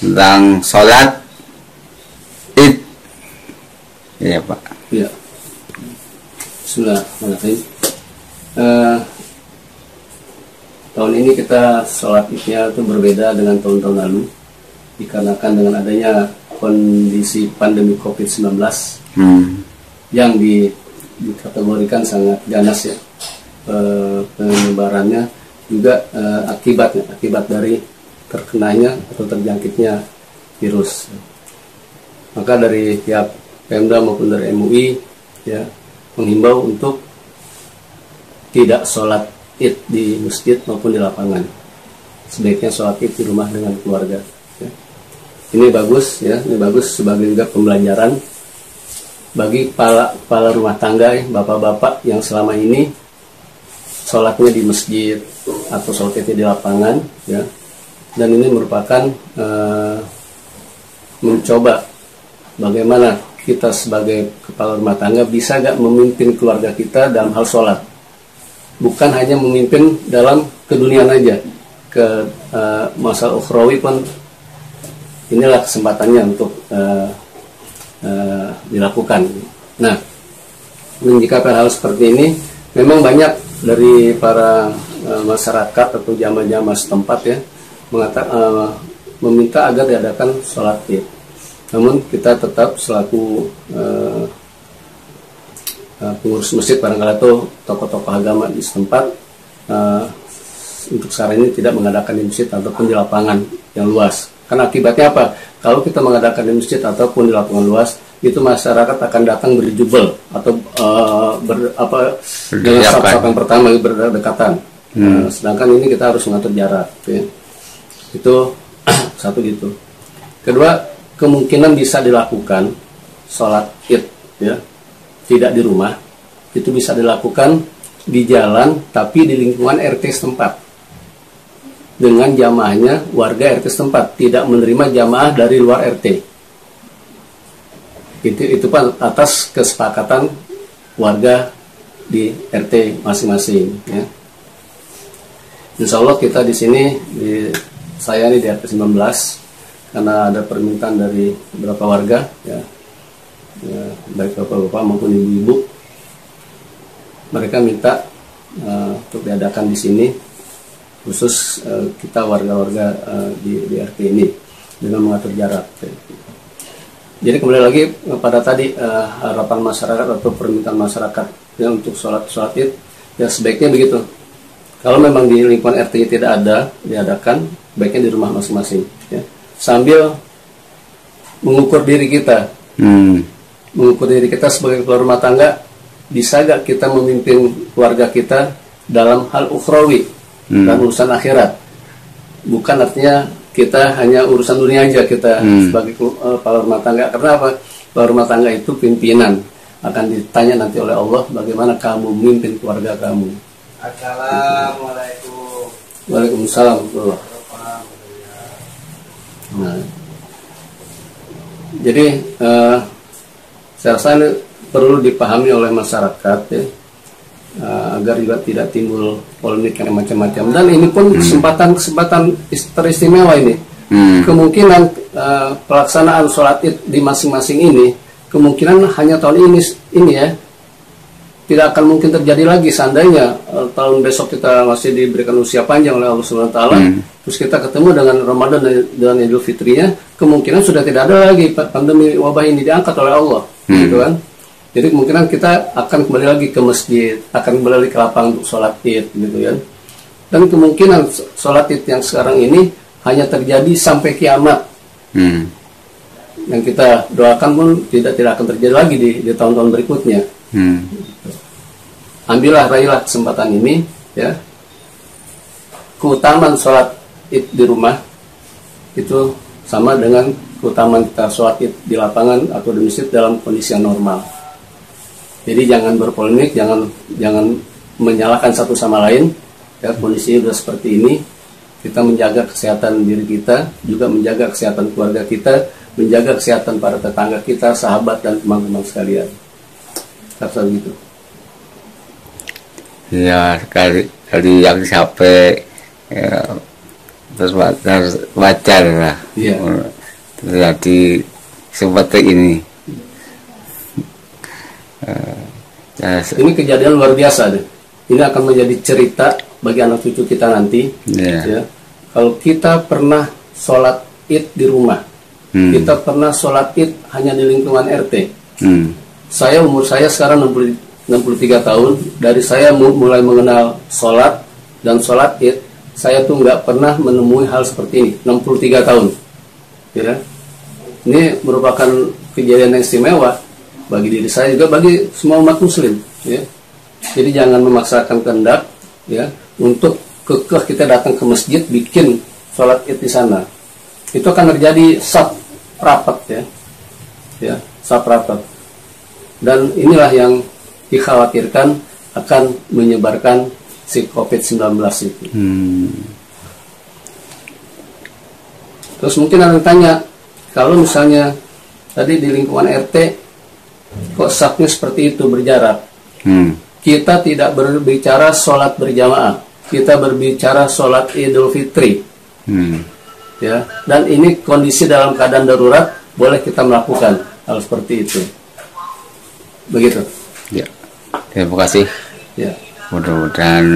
tentang sholat Id. Iya Pak. Ya. Bismillahirrahmanirrahim. Tahun ini kita sholat Idnya itu berbeda dengan tahun-tahun lalu, dikarenakan dengan adanya kondisi pandemi COVID-19 yang dikategorikan sangat ganas ya, penyebarannya juga akibat dari terkenanya atau terjangkitnya virus. Maka dari pihak Pemda maupun dari MUI ya menghimbau untuk tidak sholat Id di masjid maupun di lapangan. Sebaiknya sholat Id di rumah dengan keluarga. Ya. Ini bagus ya, ini bagus sebagai juga pembelajaran bagi kepala rumah tangga, bapak-bapak yang selama ini sholatnya di masjid atau sholat Id di lapangan, ya. Dan ini merupakan mencoba bagaimana kita sebagai kepala rumah tangga bisa gak memimpin keluarga kita dalam hal sholat. Bukan hanya memimpin dalam keduniaan aja, ke masalah ukhrawi pun inilah kesempatannya untuk dilakukan. Nah, menyikapi hal seperti ini, memang banyak dari para masyarakat atau jamaah-jamaah setempat ya meminta agar diadakan sholat Id. Namun kita tetap selaku pengurus masjid barangkali atau tokoh-tokoh agama di setempat untuk saat ini tidak mengadakan di masjid ataupun di lapangan yang luas. Karena akibatnya apa? Kalau kita mengadakan di masjid ataupun di lapangan luas, itu masyarakat akan datang berjubel atau dengan saf-saf yang pertama berdekatan. Sedangkan ini kita harus mengatur jarak. Ya. Itu satu gitu. Kedua, kemungkinan bisa dilakukan sholat Id ya tidak di rumah, itu bisa dilakukan di jalan tapi di lingkungan RT setempat dengan jamaahnya warga RT setempat, tidak menerima jamaah dari luar RT. Itu atas kesepakatan warga di RT masing-masing ya. Insya Allah kita di sini saya ini di RT 19 karena ada permintaan dari beberapa warga ya, baik bapak-bapak maupun ibu-ibu, mereka minta untuk diadakan di sini khusus kita warga-warga di RT ini dengan mengatur jarak. Jadi kembali lagi pada tadi harapan masyarakat atau permintaan masyarakat ya, untuk sholat Id ya sebaiknya begitu. Kalau memang di lingkungan RT tidak ada diadakan, baiknya di rumah masing-masing ya. Sambil mengukur diri kita. Mengukur diri kita sebagai kepala rumah tangga, bisa gak kita memimpin keluarga kita dalam hal ukhrawi dan urusan akhirat. Bukan artinya kita hanya urusan dunia aja kita sebagai kepala rumah tangga. Karena apa? Kepala rumah tangga itu pimpinan, akan ditanya nanti oleh Allah bagaimana kamu memimpin keluarga kamu. Assalamualaikum. Waalaikumsalam. Nah, jadi saya rasa ini perlu dipahami oleh masyarakat ya, agar juga tidak timbul polemik yang macam-macam. Dan ini pun kesempatan teristimewa ini. Kemungkinan pelaksanaan sholat Id di masing-masing ini kemungkinan hanya tahun ini ya, tidak akan mungkin terjadi lagi. Seandainya tahun besok kita masih diberikan usia panjang oleh Allah Subhanahu wa taala, terus kita ketemu dengan Ramadan dan Idul Fitrinya, kemungkinan sudah tidak ada lagi pandemi wabah ini diangkat oleh Allah, gitu kan? Jadi kemungkinan kita akan kembali lagi ke masjid, akan kembali lagi ke lapangan untuk sholat Id, gitu kan? Dan kemungkinan sholat Id yang sekarang ini hanya terjadi sampai kiamat. Yang kita doakan pun tidak akan terjadi lagi di tahun-tahun berikutnya. Ambillah, raihlah kesempatan ini ya. Keutamaan sholat Id di rumah itu sama dengan keutamaan kita sholat Id di lapangan atau di masjid dalam kondisi yang normal. Jadi jangan berpolemik, jangan menyalahkan satu sama lain ya. Kondisinya sudah seperti ini, kita menjaga kesehatan diri kita, juga menjaga kesehatan keluarga kita, menjaga kesehatan para tetangga kita, sahabat dan teman-teman sekalian. Kata gitu. Ya, sekali yang sampai terus wajar lah. Iya. Terjadi seperti ini. Ini kejadian luar biasa deh. Ini akan menjadi cerita bagi anak cucu kita nanti. Ya. Kalau kita pernah sholat id di rumah, kita pernah sholat id hanya di lingkungan RT. Umur saya sekarang 63 tahun. Dari saya mulai mengenal sholat dan sholat id, saya tuh nggak pernah menemui hal seperti ini. 63 tahun. Ya. Ini merupakan kejadian yang istimewa bagi diri saya juga, bagi semua umat muslim. Ya. Jadi jangan memaksakan kehendak, ya, untuk kekeh kita datang ke masjid bikin sholat id di sana. Itu akan terjadi saf rapat, ya, saf rapat. Dan inilah yang dikhawatirkan akan menyebarkan si COVID-19 itu. Terus mungkin ada yang tanya, kalau misalnya tadi di lingkungan RT kok safnya seperti itu berjarak? Kita tidak berbicara sholat berjamaah, kita berbicara sholat Idul Fitri. Ya, dan ini kondisi dalam keadaan darurat, boleh kita melakukan hal seperti itu. Begitu. Ya, terima kasih. Ya. Mudah-mudahan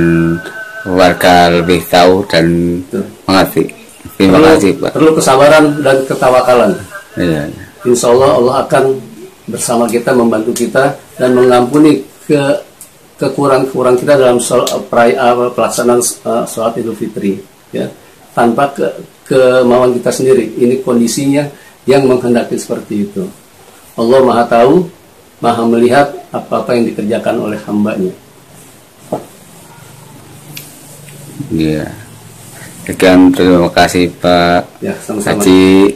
warga lebih tahu dan mengerti. Terima kasih, Pak. Perlu kesabaran dan ketawakalan. Ya. Insya Allah Allah akan bersama kita, membantu kita dan mengampuni kekurangan kita dalam pelaksanaan sholat Idul Fitri, ya, tanpa kemauan kita sendiri. Ini kondisinya yang menghendaki seperti itu. Allah Maha Tahu, Maha melihat apa-apa yang dikerjakan oleh hambanya. Ya, sekian, terima kasih Pak. Ya, sama-sama. Haji,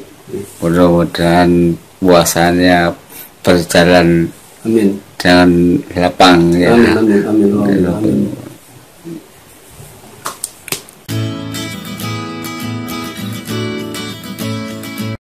mudah-mudahan puasanya berjalan Amin. dengan lapang, ya. Amin.